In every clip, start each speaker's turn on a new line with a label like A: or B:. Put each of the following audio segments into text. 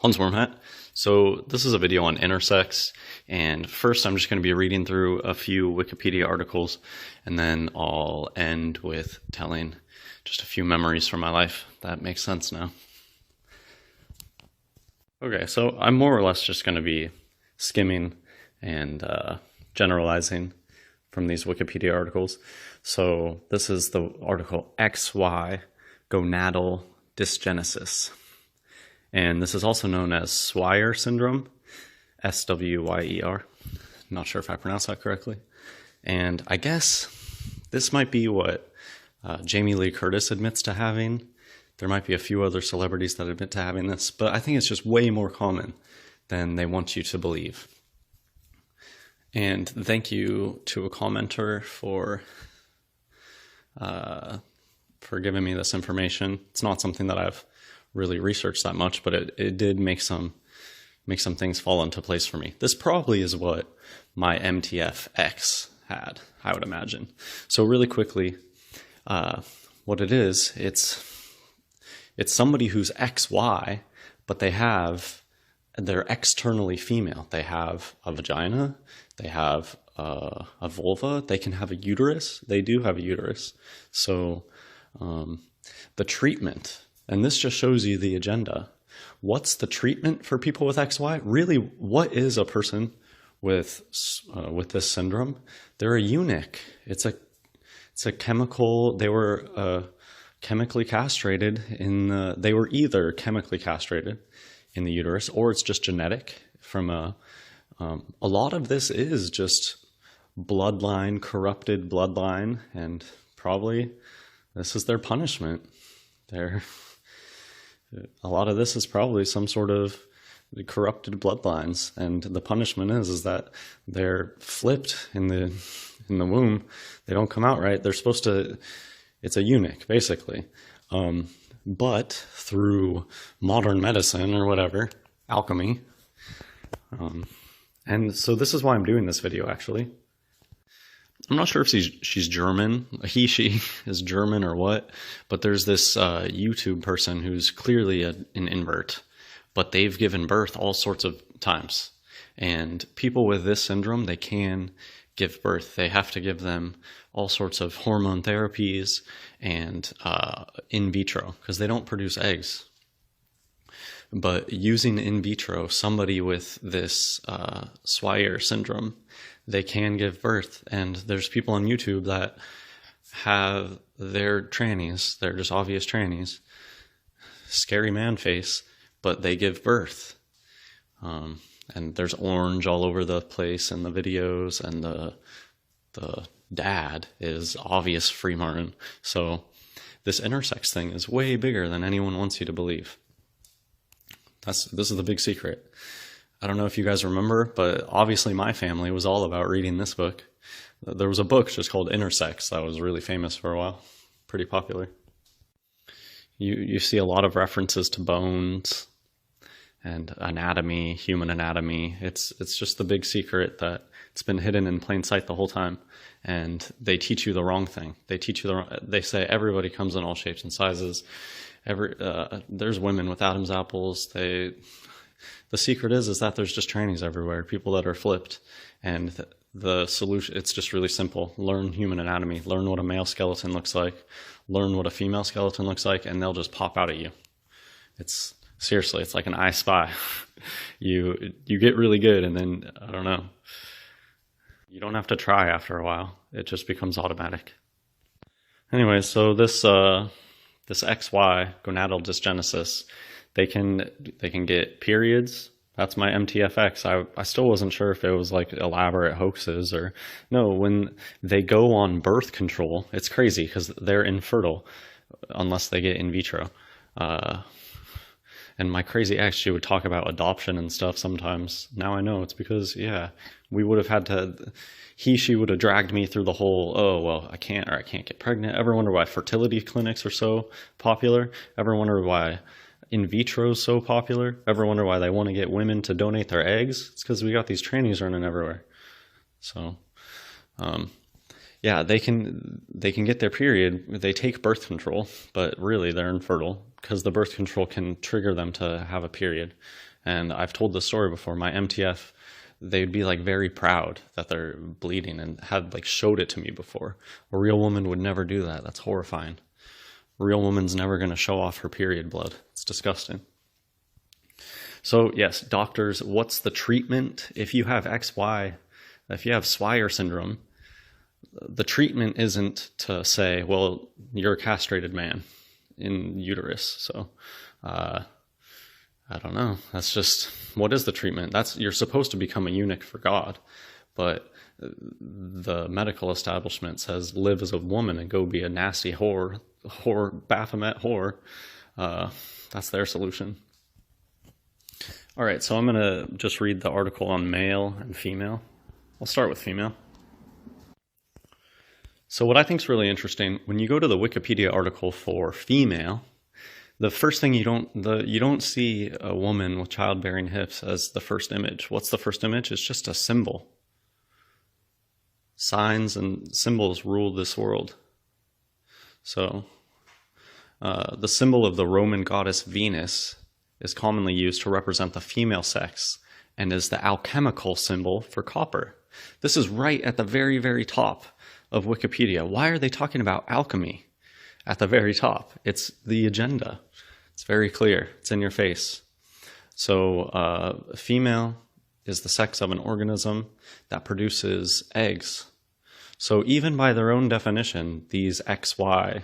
A: Hunsworm Hat. So this is a video on intersex, and first I'm just going to be reading through a few Wikipedia articles, and then I'll end with telling just a few memories from my life. That makes sense now. Okay, so I'm more or less just going to be skimming and generalizing from these Wikipedia articles. So this is the article XY gonadal dysgenesis. And this is also known as Swyer syndrome, S-W-Y-E-R. Not sure if I pronounced that correctly. And I guess this might be what Jamie Lee Curtis admits to having. There might be a few other celebrities that admit to having this, but I think it's just way more common than they want you to believe. And thank you to a commenter for giving me this information. It's not something that I've really researched that much, but it did make some things fall into place for me. This probably is what my MTF-X had, I would imagine. So really quickly, what it is, it's somebody who's XY, but they're externally female. They have a vagina, they have a vulva, they can have a uterus. They do have a uterus. So the treatment, and this just shows you the agenda. What's the treatment for people with XY? Really, what is a person with this syndrome? They're a eunuch. It's a chemical. They were chemically castrated they were either chemically castrated in the uterus, or it's just genetic from a lot of this is just bloodline, corrupted bloodline, and probably this is their punishment. A lot of this is probably some sort of corrupted bloodlines, and the punishment is that they're flipped in the womb. They don't come out right. They're supposed to. It's a eunuch, basically. But through modern medicine or whatever, alchemy. And so this is why I'm doing this video, actually. I'm not sure if she's German, she is German or what, but there's this YouTube person who's clearly an invert, but they've given birth all sorts of times. And people with this syndrome, they can give birth. They have to give them all sorts of hormone therapies and in vitro, because they don't produce eggs. But using in vitro, somebody with this Swyer syndrome, they can give birth. And there's people on YouTube that they're trannies. They're just obvious trannies. Scary man face, but they give birth. And there's orange all over the place in the videos, and the dad is obvious Free Martin. So this intersex thing is way bigger than anyone wants you to believe. This is the big secret. I don't know if you guys remember, but obviously my family was all about reading this book. There was a book just called Intersex that was really famous for a while, pretty popular. You see a lot of references to bones and anatomy, human anatomy. It's just the big secret that it's been hidden in plain sight the whole time. And they teach you the wrong thing. They say everybody comes in all shapes and sizes. There's women with Adam's apples. The secret is that there's just trannies everywhere, people that are flipped. And the solution, it's just really simple. Learn human anatomy, learn what a male skeleton looks like, learn what a female skeleton looks like, and they'll just pop out at you. Seriously, it's like an I Spy. You get really good, and then, I don't know, you don't have to try after a while. It just becomes automatic. Anyway, so this XY, gonadal dysgenesis, they can get periods. That's my MTF-X. I still wasn't sure if it was like elaborate hoaxes or no. When they go on birth control, it's crazy because they're infertile unless they get in vitro. And my crazy ex, she would talk about adoption and stuff sometimes. Now I know it's because, yeah, we would have had to, she would have dragged me through the whole, oh, well, I can't get pregnant. Ever wonder why fertility clinics are so popular? Ever wonder why in vitro is so popular? Ever wonder why they want to get women to donate their eggs? It's because we got these trannies running everywhere. So, yeah, they can get their period. They take birth control, but really they're infertile because the birth control can trigger them to have a period. And I've told this story before. My MTF, they'd be like very proud that they're bleeding and had like showed it to me before. A real woman would never do that. That's horrifying. A real woman's never going to show off her period blood. It's disgusting. So yes, doctors, what's the treatment? If you have XY, if you have Swyer syndrome, the treatment isn't to say, well, you're a castrated man in uterus. So, I don't know. That's just, what is the treatment? You're supposed to become a eunuch for God, but the medical establishment says live as a woman and go be a nasty Baphomet whore. That's their solution. All right, so I'm going to just read the article on male and female. I'll start with female. So what I think is really interesting, when you go to the Wikipedia article for female, the first thing you don't see a woman with childbearing hips as the first image. What's the first image? It's just a symbol. Signs and symbols rule this world. So the symbol of the Roman goddess Venus is commonly used to represent the female sex and is the alchemical symbol for copper. This is right at the very, very top of Wikipedia. Why are they talking about alchemy at the very top? It's the agenda. It's very clear. It's in your face. So female is the sex of an organism that produces eggs. So even by their own definition, these XY,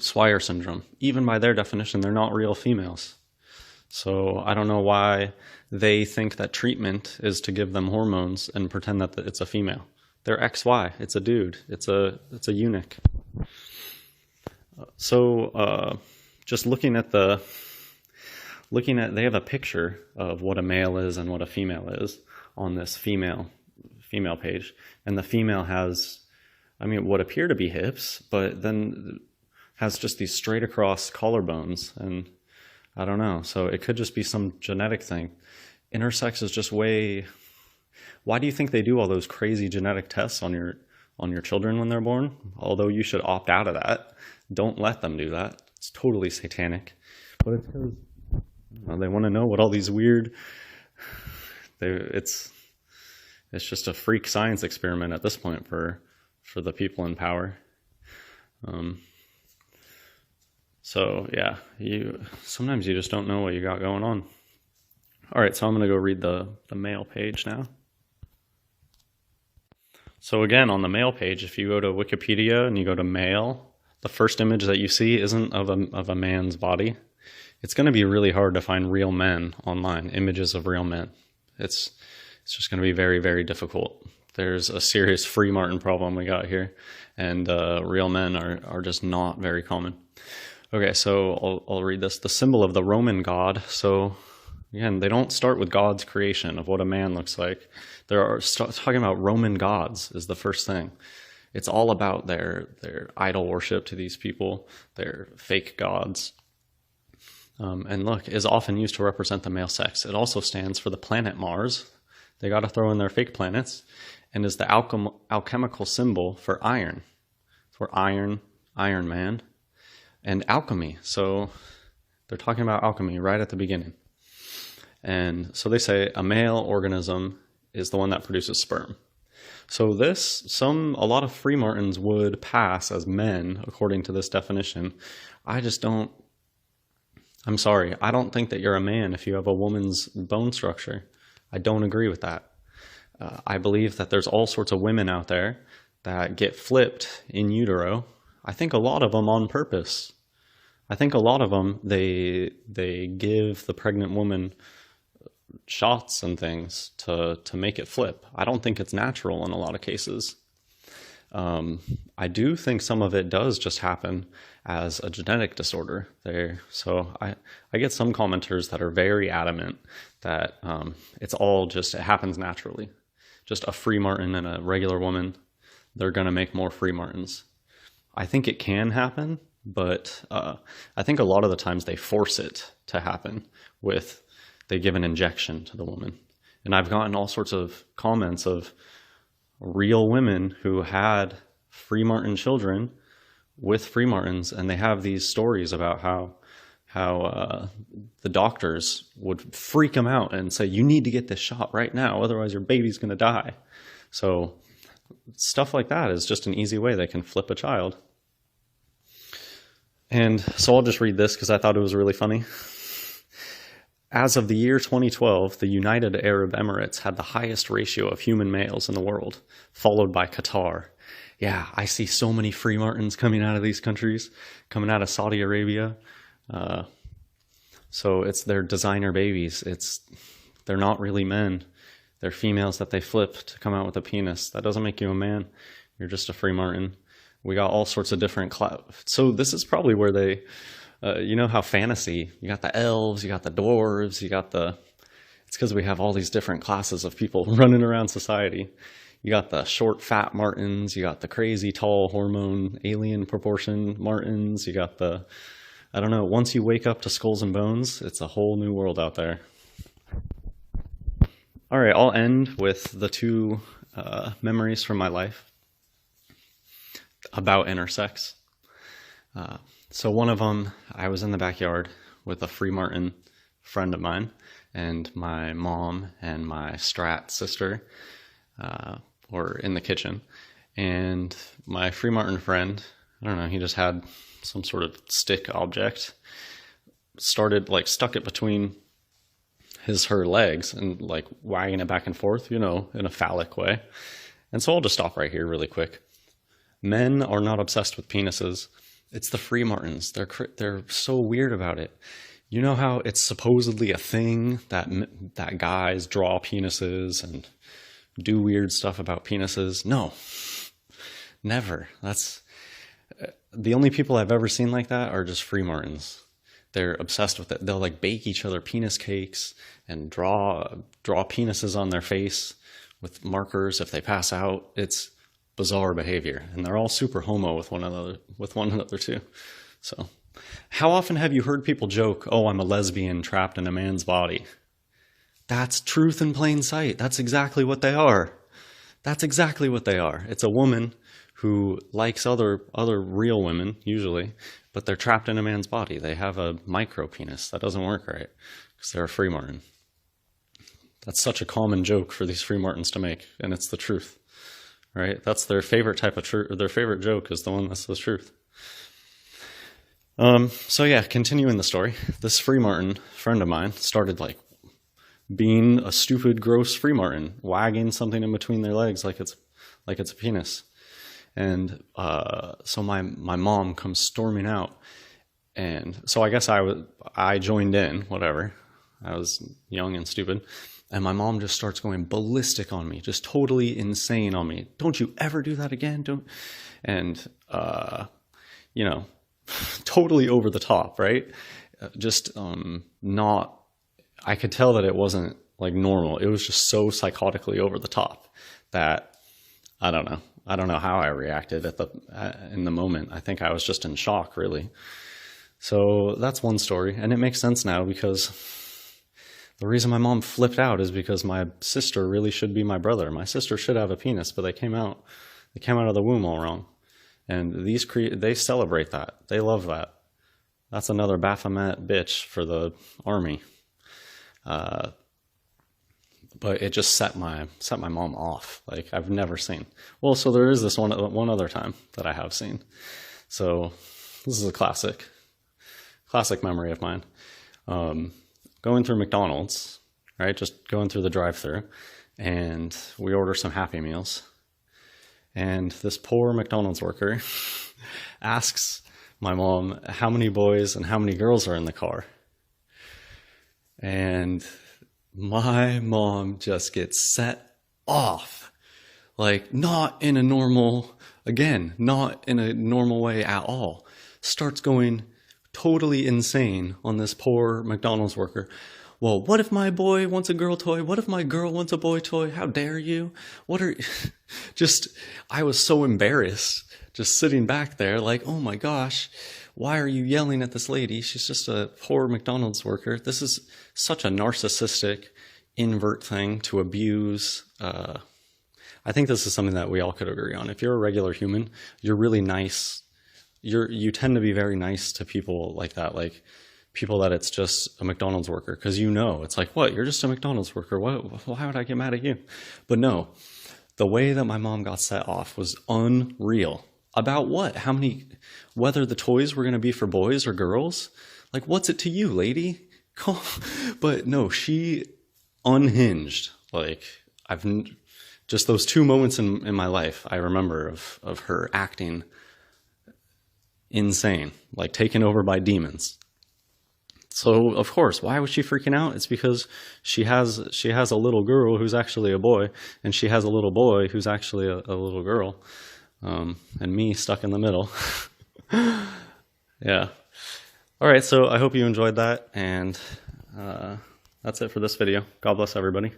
A: Swyer syndrome, even by their definition, they're not real females. So I don't know why they think that treatment is to give them hormones and pretend that it's a female. They're XY. It's a dude. It's a eunuch. So just they have a picture of what a male is and what a female is on this female page, and the female has, what appear to be hips, but then has just these straight across collarbones, and I don't know. So it could just be some genetic thing. Intersex is just way. Why do you think they do all those crazy genetic tests on your children when they're born? Although you should opt out of that. Don't let them do that. It's totally satanic. But it's because they want to know what all these weird. It's just a freak science experiment at this point for the people in power. So yeah, sometimes you just don't know what you got going on. All right, so I'm going to go read the male page now. So again, on the male page, if you go to Wikipedia and you go to male, the first image that you see isn't of a man's body. It's going to be really hard to find real men online, images of real men. It's just going to be very, very difficult. There's a serious free Martin problem we got here, and real men are just not very common. Okay, so I'll read this. The symbol of the Roman god. So again, they don't start with God's creation of what a man looks like. They're talking about Roman gods is the first thing. It's all about their idol worship to these people, their fake gods. And look, is often used to represent the male sex. It also stands for the planet Mars. They got to throw in their fake planets, and is the alchemical symbol for iron. For Iron Man, and alchemy. So they're talking about alchemy right at the beginning. And so they say a male organism is the one that produces sperm. So a lot of free Martins would pass as men according to this definition. I'm sorry, I don't think that you're a man if you have a woman's bone structure. I don't agree with that. I believe that there's all sorts of women out there that get flipped in utero. I think a lot of them on purpose. I think a lot of them, they give the pregnant woman shots and things to make it flip. I don't think it's natural in a lot of cases. I do think some of it does just happen as a genetic disorder there. So I get some commenters that are very adamant that it happens naturally. Just a free Martin and a regular woman, they're going to make more free Martins. I think it can happen, but I think a lot of the times they force it to happen they give an injection to the woman. And I've gotten all sorts of comments of real women who had free Martin children with free Martins, and they have these stories about how how the doctors would freak them out and say, you need to get this shot right now, otherwise your baby's going to die. So stuff like that is just an easy way they can flip a child. And so I'll just read this because I thought it was really funny. As of the year 2012, the United Arab Emirates had the highest ratio of human males in the world, followed by Qatar. Yeah, I see so many free martins coming out of these countries, coming out of Saudi Arabia. So it's their designer babies. They're not really men. They're females that they flip to come out with a penis. That doesn't make you a man. You're just a free martin. We got all sorts of different so this is probably where they, you know how fantasy, you got the elves, you got the dwarves, it's because we have all these different classes of people running around society. You got the short, fat martins, you got the crazy, tall, hormone, alien proportion martins, you got I don't know, once you wake up to skulls and bones, it's a whole new world out there. All right, I'll end with the two memories from my life about intersex. So one of them, I was in the backyard with a free martin friend of mine, and my mom and my strat sister were in the kitchen. And my free martin friend, I don't know, he just had some sort of stick object, stuck it between her legs and like wagging it back and forth, you know, in a phallic way. And so I'll just stop right here really quick. Men are not obsessed with penises. It's the free martins. They're so weird about it. You know how it's supposedly a thing that guys draw penises and do weird stuff about penises? No, never. That's the only people I've ever seen like that are just free martins. They're obsessed with it. They'll like bake each other penis cakes and draw penises on their face with markers if they pass out. It's bizarre behavior, and they're all super homo with one another too. So how often have you heard people joke, oh, I'm a lesbian trapped in a man's body? That's truth in plain sight. That's exactly what they are. That's exactly what they are. It's a woman who likes other real women, usually, but they're trapped in a man's body. They have a micro penis. That doesn't work right because they're a free martin. That's such a common joke for these free martins to make, and it's the truth, right? That's their favorite type of truth. Their favorite joke is the one that's the truth. So yeah, continuing the story, this free martin friend of mine started like being a stupid, gross free martin, wagging something in between their legs like it's a penis. And so my mom comes storming out, and so I guess I joined in, whatever. I was young and stupid, and my mom just starts going ballistic on me, just totally insane on me. Don't you ever do that again? You know, totally over the top, right? Just not. I could tell that it wasn't like normal. It was just so psychotically over the top that I don't know. I don't know how I reacted in the moment. I think I was just in shock, really. So that's one story, and it makes sense now because the reason my mom flipped out is because my sister really should be my brother. My sister should have a penis, but they came out of the womb all wrong. And they celebrate that. They love that. That's another Baphomet bitch for the army. But it just set my mom off. Like I've never seen. Well, so there is this one other time that I have seen. So this is a classic memory of mine. Going through McDonald's, right? Just going through the drive-thru, and we order some Happy Meals. And this poor McDonald's worker asks my mom how many boys and how many girls are in the car. And my mom just gets set off, like not in a normal way at all. Starts going totally insane on this poor McDonald's worker. Well, what if my boy wants a girl toy? What if my girl wants a boy toy? How dare you? I was so embarrassed just sitting back there like, oh my gosh, why are you yelling at this lady? She's just a poor McDonald's worker. This is such a narcissistic, invert thing to abuse. I think this is something that we all could agree on. If you're a regular human, you're really nice. You tend to be very nice to people like that. Like people that it's just a McDonald's worker, because you know, it's like, what, you're just a McDonald's worker, what, why would I get mad at you? But no, the way that my mom got set off was unreal. About what? How many, whether the toys were going to be for boys or girls? Like, what's it to you, lady? But no, she unhinged. Like, I've just those two moments in my life I remember of her acting insane, like taken over by demons. So of course, why was she freaking out? It's because she has a little girl who's actually a boy, and she has a little boy who's actually a little girl, and me stuck in the middle. Yeah. All right. So I hope you enjoyed that, and that's it for this video. God bless everybody.